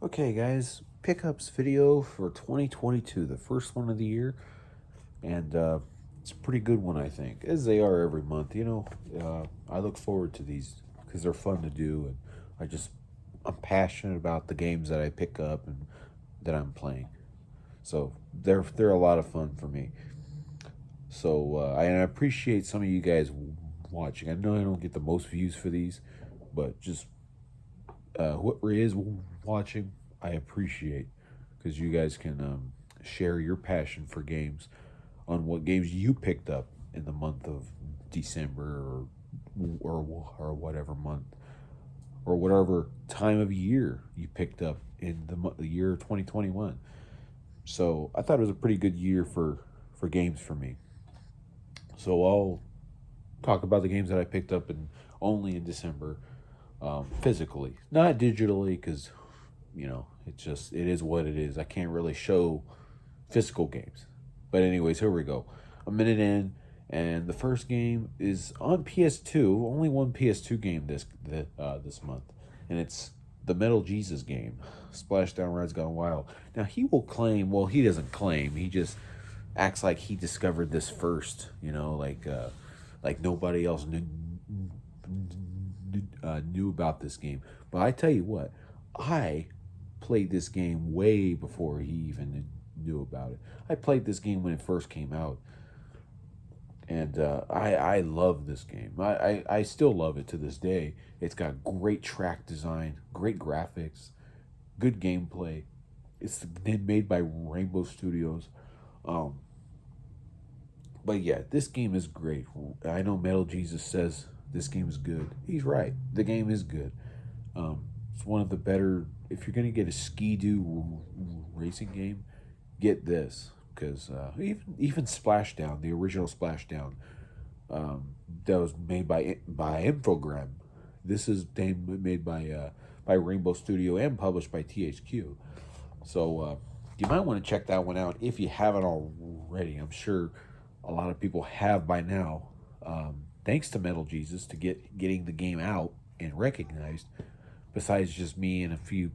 Okay, guys, pickups video for 2022, the first one of the year, and it's a pretty good one, I think, as they are every month. I look forward to these because they're fun to do, and I'm passionate about the games that I pick up and that I'm playing. So they're a lot of fun for me. So I appreciate some of you guys watching. I know I don't get the most views for these, but just whoever is watching, I appreciate because you guys can share your passion for games on what games you picked up in the month of December or whatever month or whatever time of year you picked up in the year 2021. So I thought it was a pretty good year for games for me. So I'll talk about the games that I picked up only in December, physically, not digitally, because it is what it is. I can't really show physical games. But anyways, here we go. A minute in, and the first game is on PS2. Only one PS2 game this month, and it's the Metal Jesus game, Splashdown Rides Gone Wild. Now he will claim, well, he doesn't claim. He just acts like he discovered this first. Like nobody else knew about this game. But I tell you what, I played this game way before he even knew about it. I played this game when it first came out, and I love this game. I still love it to this day. It's got great track design, great graphics, good gameplay. It's made by Rainbow Studios. Um, but yeah, this game is great. I know Metal Jesus says this game is good. He's right. The game is good. It's one of the better. If you're gonna get a ski-doo racing game, get this because even Splashdown, the original Splashdown, that was made by Infogram. This is made by Rainbow Studio and published by THQ. So you might want to check that one out if you haven't already. I'm sure a lot of people have by now. Thanks to Metal Jesus to getting the game out and recognized. Besides just me and a few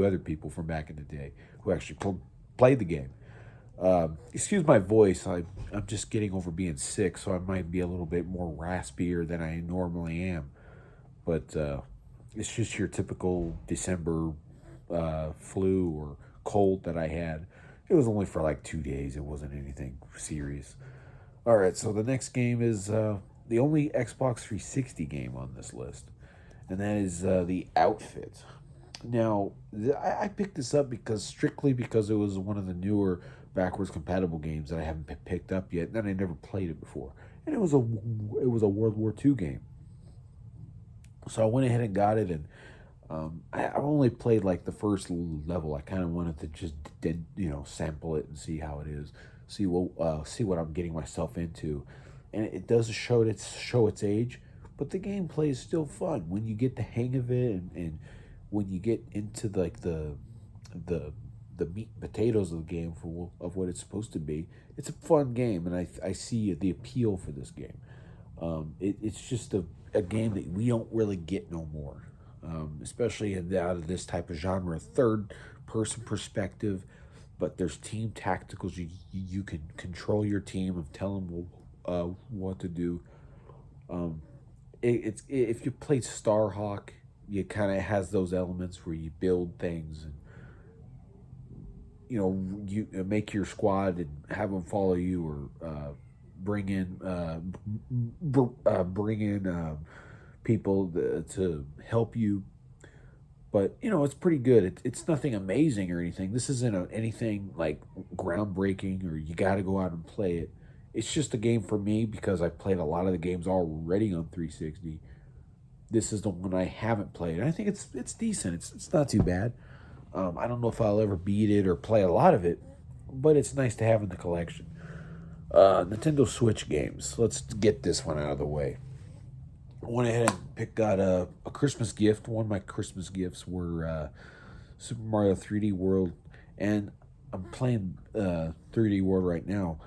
other people from back in the day who actually played the game. Excuse my voice. I'm just getting over being sick, so I might be a little bit more raspier than I normally am. But it's just your typical December flu or cold that I had. It was only for like 2 days. It wasn't anything serious. All right, so the next game is the only Xbox 360 game on this list, and that is the Outfit. Now, I picked this up strictly because it was one of the newer backwards compatible games that I haven't picked up yet, and I never played it before. And it was a World War II game, so I went ahead and got it, and I only played like the first level. I kind of wanted to just sample it and see how it is, see what I'm getting myself into, and it does show its age, but the gameplay is still fun when you get the hang of it, and when you get into like the the meat and potatoes of the game of what it's supposed to be. It's a fun game, and I see the appeal for this game. It's just a game that we don't really get no more, especially out of this type of genre, third person perspective. But there's team tacticals. You can control your team and tell them what to do. It's if you played Starhawk, you kind of has those elements where you build things and you make your squad and have them follow you or bring in bring in people to help you. But it's pretty good. It's nothing amazing or anything. This isn't anything like groundbreaking or you got to go out and play it. It's just a game for me because I've played a lot of the games already on 360. This is the one I haven't played. And I think it's decent. It's not too bad. I don't know if I'll ever beat it or play a lot of it, but it's nice to have in the collection. Nintendo Switch games. Let's get this one out of the way. I went ahead and got a Christmas gift. One of my Christmas gifts were Super Mario 3D World, and I'm playing 3D World right now,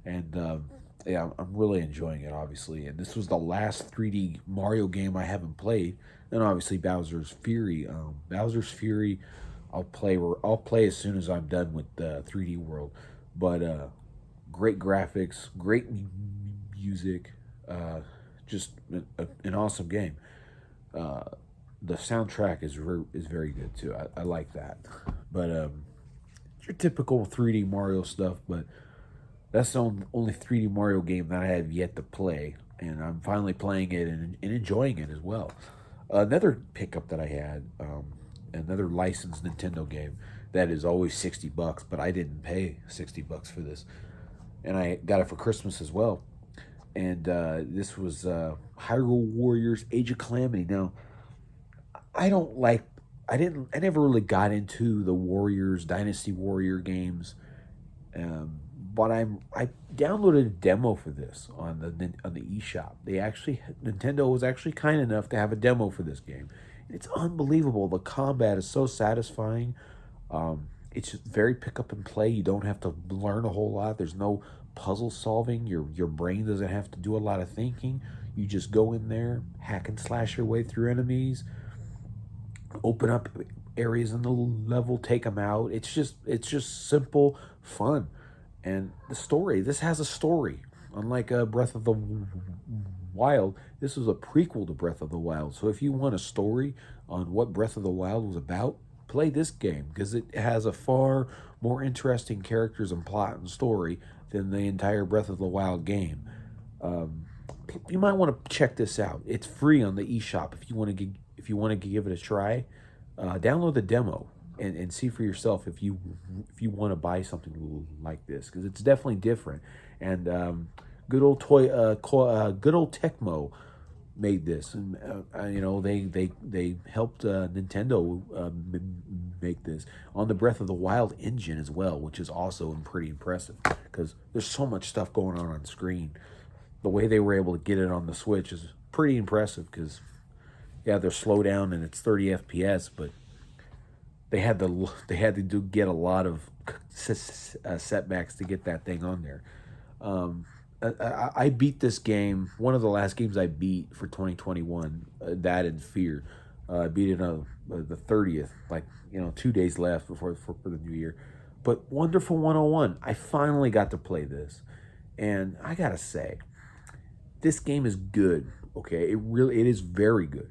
and yeah, I'm really enjoying it, obviously. And this was the last 3D Mario game I haven't played. And obviously Bowser's Fury. Bowser's Fury, I'll play as soon as I'm done with the 3D World. But great graphics, great music, uh, just an awesome game. Uh, the soundtrack is very good too. I like that. But your typical 3D Mario stuff, but that's the only 3D Mario game that I have yet to play, and I'm finally playing it and enjoying it as well. Another pickup that I had, another licensed Nintendo game that is always $60, but I didn't pay $60 for this, and I got it for Christmas as well. And this was Hyrule Warriors: Age of Calamity. Now, I don't like. I never really got into the Warriors Dynasty Warrior games. But I downloaded a demo for this on the eShop. Nintendo was actually kind enough to have a demo for this game. And it's unbelievable. The combat is so satisfying. It's just very pick up and play. You don't have to learn a whole lot. There's no puzzle solving. Your brain doesn't have to do a lot of thinking. You just go in there, hack and slash your way through enemies, open up areas in the level, take them out. It's just simple fun. And the story, this has a story. Unlike Breath of the Wild, this was a prequel to Breath of the Wild. So if you want a story on what Breath of the Wild was about, play this game because it has a far more interesting characters and plot and story than the entire Breath of the Wild game. Um, you might want to check this out. It's free on the eShop if you want to give it a try. Download the demo and see for yourself if you want to buy something like this because it's definitely different. And good old Tecmo made this, and they helped Nintendo make this on the Breath of the Wild engine as well, which is also pretty impressive because there's so much stuff going on screen. The way they were able to get it on the Switch is pretty impressive because yeah, they're slow down and it's 30 FPS, but they had to get a lot of setbacks to get that thing on there. Um, I beat this game. One of the last games I beat for 2021. That and Fear. I beat it on the 30th, like 2 days left for the new year. But Wonderful 101. I finally got to play this, and I gotta say, this game is good. Okay, it is very good.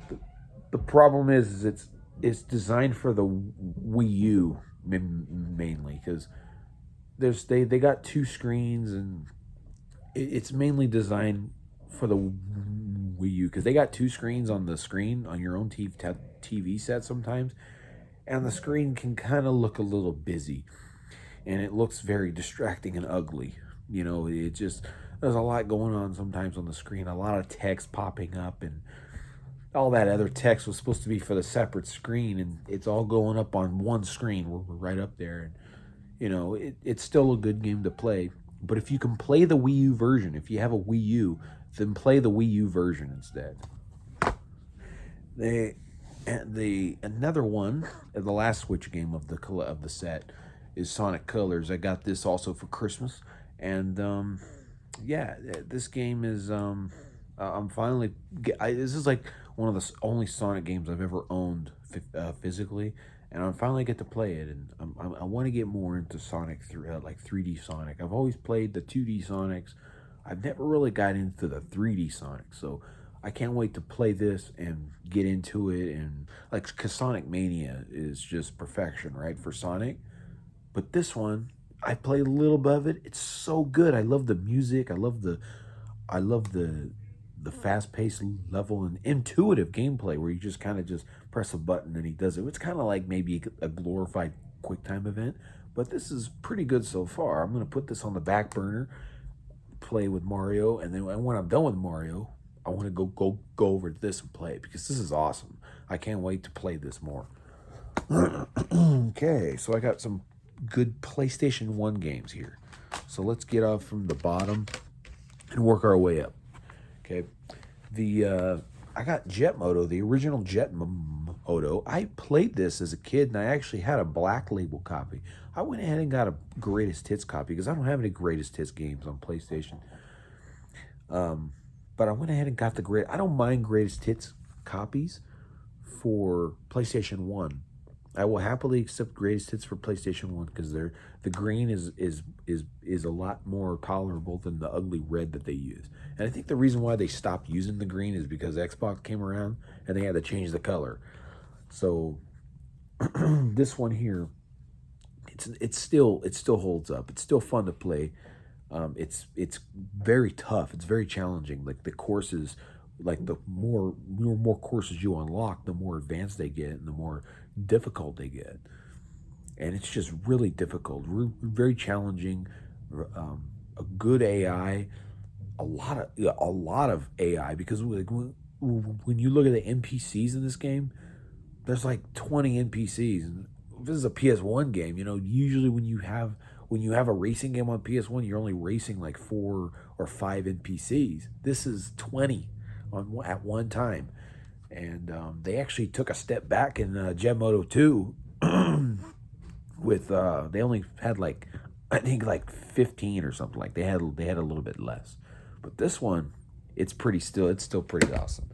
The, the problem is it's designed for the Wii U mainly because they got two screens and it's mainly designed for the Wii U because they got two screens on the screen on your own TV set sometimes, and the screen can kind of look a little busy, and it looks very distracting and ugly. It just there's a lot going on sometimes on the screen, a lot of text popping up, and all that other text was supposed to be for the separate screen, and it's all going up on one screen. We're right up there, and it's still a good game to play. But if you can play the Wii U version, if you have a Wii U, then play the Wii U version instead. The another one, the last Switch game of the set is Sonic Colors. I got this also for Christmas, and yeah, this game is I'm finally. This is like one of the only Sonic games I've ever owned physically, and I finally get to play it. And I want to get more into Sonic like 3D Sonic. I've always played the 2D Sonics. I've never really got into the 3D Sonic, so I can't wait to play this and get into it. And like, cause Sonic Mania is just perfection, right, for Sonic. But this one, I played a little bit of it. It's so good. I love the music. I love the fast-paced level and intuitive gameplay where you just kind of just press a button and he does it. It's kind of like maybe a glorified QuickTime event, but this is pretty good so far. I'm going to put this on the back burner, play with Mario, and then when I'm done with Mario, I want to go over to this and play it because this is awesome. I can't wait to play this more. Okay, so I got some good PlayStation 1 games here. So let's get off from the bottom and work our way up. Okay, I got Jet Moto, the original Jet Moto. I played this as a kid, and I actually had a black label copy. I went ahead and got a greatest hits copy because I don't have any greatest hits games on PlayStation. But I went ahead and got the great. I don't mind greatest hits copies for PlayStation 1. I will happily accept greatest hits for PlayStation 1 because the green is a lot more tolerable than the ugly red that they use. And I think the reason why they stopped using the green is because Xbox came around and they had to change the color. So this one here, it still holds up. It's still fun to play. It's very tough. It's very challenging. Like the courses, like the more courses you unlock, the more advanced they get and the more difficult they get. And it's just really difficult, very challenging. A good AI, a lot of AI because like, when you look at the NPCs in this game, there's like 20 NPCs. And this is a PS1 game. Usually when you have a racing game on PS1, you're only racing like 4 or 5 NPCs. This is 20 at one time. And they actually took a step back in Moto 2 with they only had like I think like 15 or something. Like they had a little bit less. But this one, it's still pretty awesome.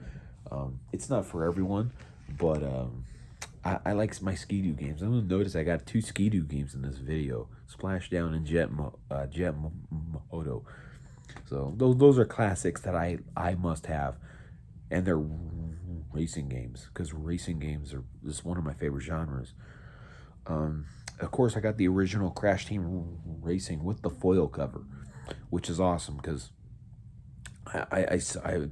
It's not for everyone, but I like my Ski-Doo games. I'm gonna notice I got 2 Ski-Doo games in this video: Splashdown and Moto. So those are classics that I must have, and they're racing games because racing games are just one of my favorite genres. Of course, I got the original Crash Team Racing with the foil cover, which is awesome because I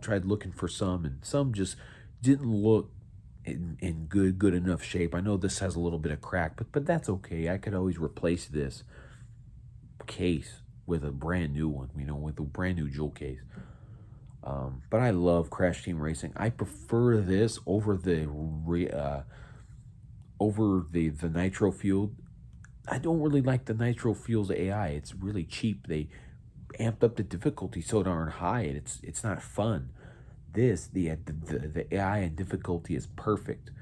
tried looking for some, and some just didn't look in good enough shape. I know this has a little bit of crack, but that's okay. I could always replace this case with a brand new one, with a brand new jewel case. But I love Crash Team Racing. I prefer this over the nitro fueled. I don't really like the nitro fueled AI. It's really cheap. They amped up the difficulty so darn high, and it's not fun. The AI and difficulty is perfect.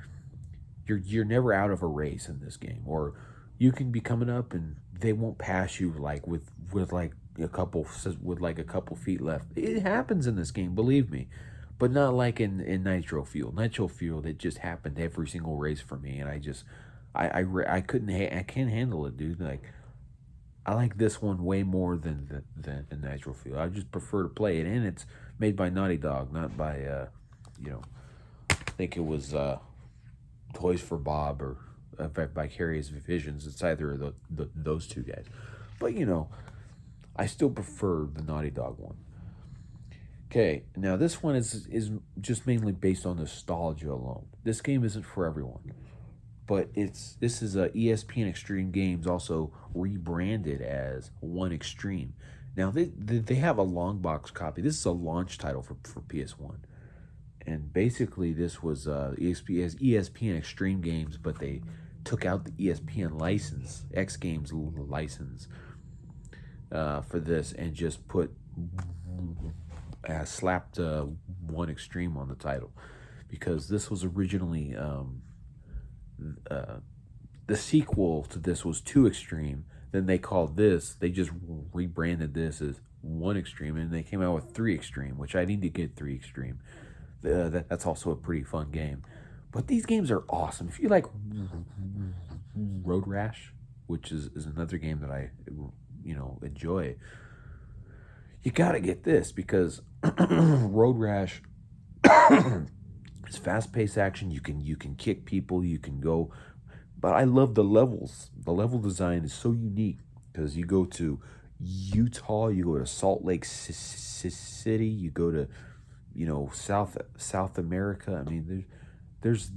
You're never out of a race in this game, or you can be coming up and they won't pass you like with like a couple feet left. It happens in this game, believe me, but not like in Nitro Fuel. Nitro Fuel, it just happened every single race for me, and I can't handle it, dude. Like I like this one way more than the Nitro Fuel. I just prefer to play it, and it's made by Naughty Dog, not by I think it was Toys for Bob or Vicarious Visions. It's either of those two guys, but I still prefer the Naughty Dog one. Okay, now this one is just mainly based on nostalgia alone. This game isn't for everyone, but this is a ESPN Extreme Games, also rebranded as One Extreme. Now they have a long box copy. This is a launch title for PS1, and basically this was ESPN Extreme Games, but they took out the ESPN license, X Games license, for this, and just slapped One Extreme on the title, because this was originally the sequel to this was Two Extreme. Then they just rebranded this as One Extreme, and they came out with Three Extreme, which I need to get Three Extreme. That's also a pretty fun game. But these games are awesome. If you like Road Rash, which is another game that I enjoy, you gotta get this, because Road Rash is fast-paced action. You can kick people, you can go, but I love the levels. The level design is so unique because you go to Utah, you go to Salt Lake City, you go to South America. I mean, there's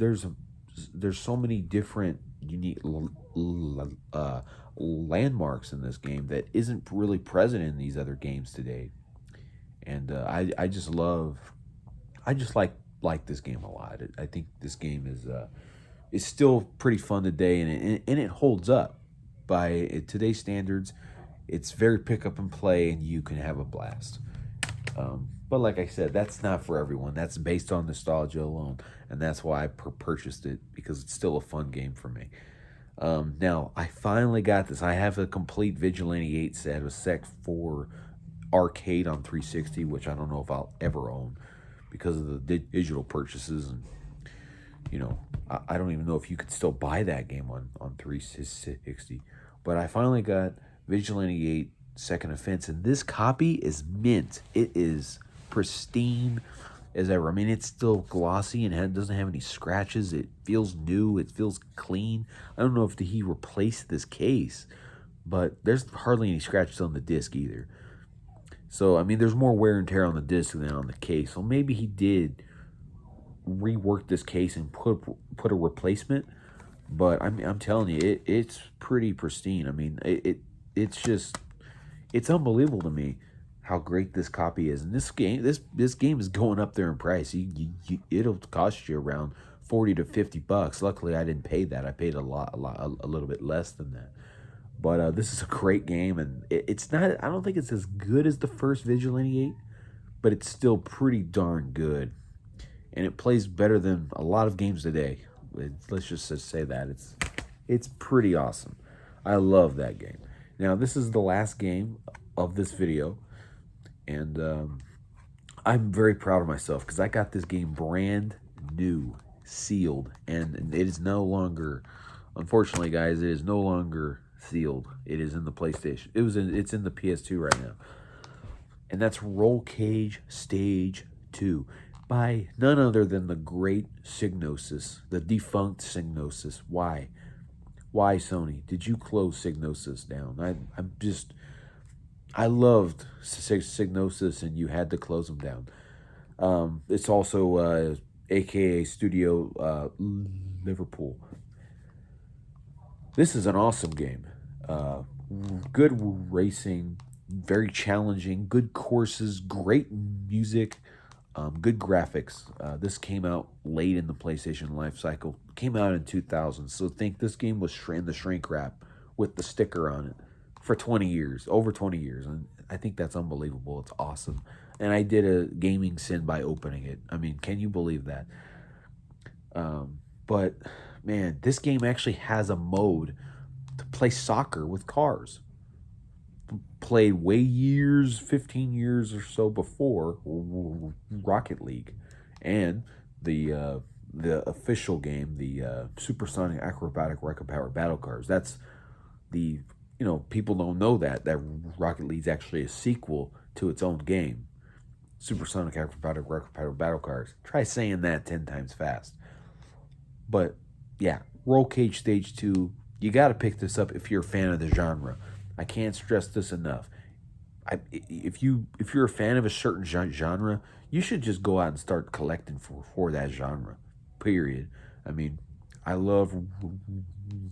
so many different unique landmarks in this game that isn't really present in these other games today. And I just like this game a lot. I think this game is still pretty fun today, and it holds up by today's standards. It's very pick up and play, and you can have a blast. But like I said, that's not for everyone. That's based on nostalgia alone, and that's why I purchased it because it's still a fun game for me. Now I finally got this. I have a complete Vigil 88 set, a set for arcade on 360, which I don't know if I'll ever own because of the digital purchases, and I don't even know if you could still buy that game on 360. But I finally got Vigil 88 Second Offense, and this copy is mint. It is pristine as ever. I mean, it's still glossy and doesn't have any scratches. It feels new. It feels clean. I don't know if he replaced this case, but there's hardly any scratches on the disc either. So, I mean, there's more wear and tear on the disc than on the case. So maybe he did rework this case and put a replacement. But I'm telling you, it's pretty pristine. I mean, it's unbelievable to me how great this copy is. And this game is going up there in price. It'll cost you around $40 to $50. Luckily, I didn't pay that. I paid a little bit less than that. But this is a great game, and it's not. I don't think it's as good as the first Vigil 88, but it's still pretty darn good, and it plays better than a lot of games today. Let's just say that it's pretty awesome. I love that game. Now this is the last game of this video, and I'm very proud of myself because I got this game brand new, sealed, and it is no longer. Unfortunately, guys, it is no longer sealed. It is in the PlayStation. It's in the PS2 right now. And that's Roll Cage Stage 2 by none other than the great Psygnosis, the defunct Psygnosis. Why? Why, Sony? Did you close Psygnosis down? I loved Psygnosis, and you had to close them down. It's also AKA Studio Liverpool. This is an awesome game. Good racing, very challenging, good courses, great music, good graphics. This came out late in the PlayStation life cycle. Came out in 2000, so think this game was in the shrink wrap with the sticker on it for 20 years, over 20 years, and I think that's unbelievable. It's awesome. And I did a gaming sin by opening it. I mean, can you believe that? But man, this game actually has a mode to play soccer with cars. Played way 15 years or so before Rocket League, and the official game, the Supersonic Acrobatic Record Power Battle Cars. That's the people don't know that Rocket League is actually a sequel to its own game, Supersonic Acrobatic Record Power Battle Cars. Try saying that 10 times fast. But yeah, Roll Cage Stage 2, you got to pick this up if you're a fan of the genre. I can't stress this enough. If you're a fan of a certain genre, you should just go out and start collecting for that genre. Period. I mean, I love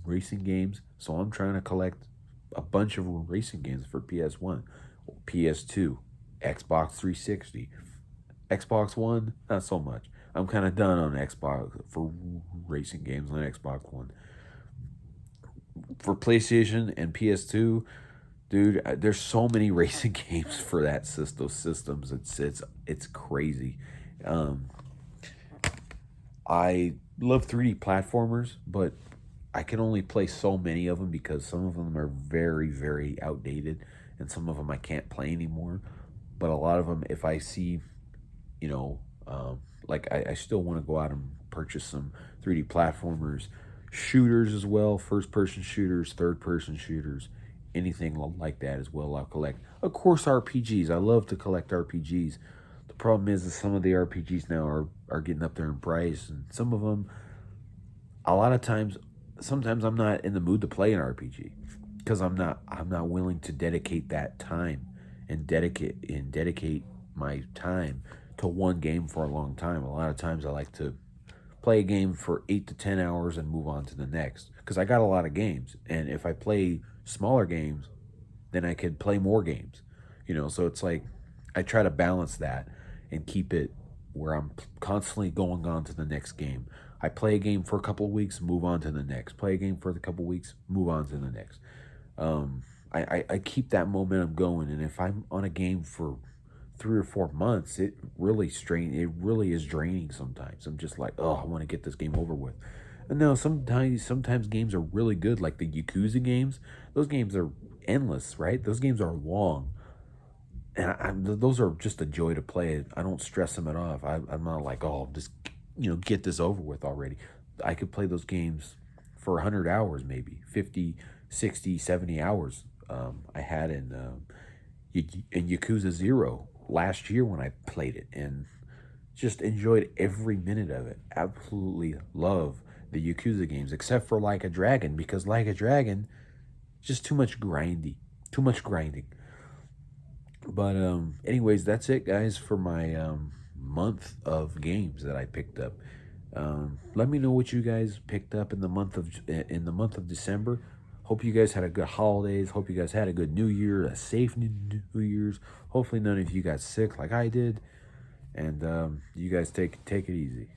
racing games, so I'm trying to collect a bunch of racing games for PS1, PS2, Xbox 360, Xbox One, not so much. I'm kind of done on Xbox for racing games on Xbox One. For PlayStation and PS2, dude, there's so many racing games for those systems. It's crazy. I love 3D platformers, but I can only play so many of them because some of them are very, very outdated, and some of them I can't play anymore. But a lot of them, if I see, you know, like I still want to go out and purchase some 3D platformers, shooters as well, first-person shooters, third-person shooters, anything like that as well. I'll collect, of course, RPGs. I love to collect RPGs. The problem is that some of the RPGs now are getting up there in price, and some of them, sometimes I'm not in the mood to play an RPG because I'm not willing to dedicate that time and dedicate my time to one game for a long time. A lot of times I like to play a game for 8 to 10 hours and move on to the next because I got a lot of games, and if I play smaller games, then I can play more games. So it's like I try to balance that and keep it where I'm constantly going on to the next game. I play a game for a couple of weeks, move on to the next. Play a game for a couple of weeks, move on to the next. I keep that momentum going, and if I'm on a game for 3 or 4 months, it really is draining sometimes. I'm just like, oh, I want to get this game over with. And now sometimes games are really good, like the Yakuza games. Those games are endless, right? Those games are long, and those are just a joy to play. I don't stress them at all. I'm not like, oh, just get this over with already. I could play those games for 100 hours, maybe 50, 60, 70 hours. I had in Yakuza Zero last year when I played it, and just enjoyed every minute of it. Absolutely love the Yakuza games, except for Like a Dragon, because Like a Dragon, just too much grinding. But anyways, that's it, guys, for my month of games that I picked up. Let me know what you guys picked up in the month of December. Hope you guys had a good holidays. Hope you guys had a good New Year, a safe New Year's. Hopefully, none of you got sick like I did. And you guys take it easy.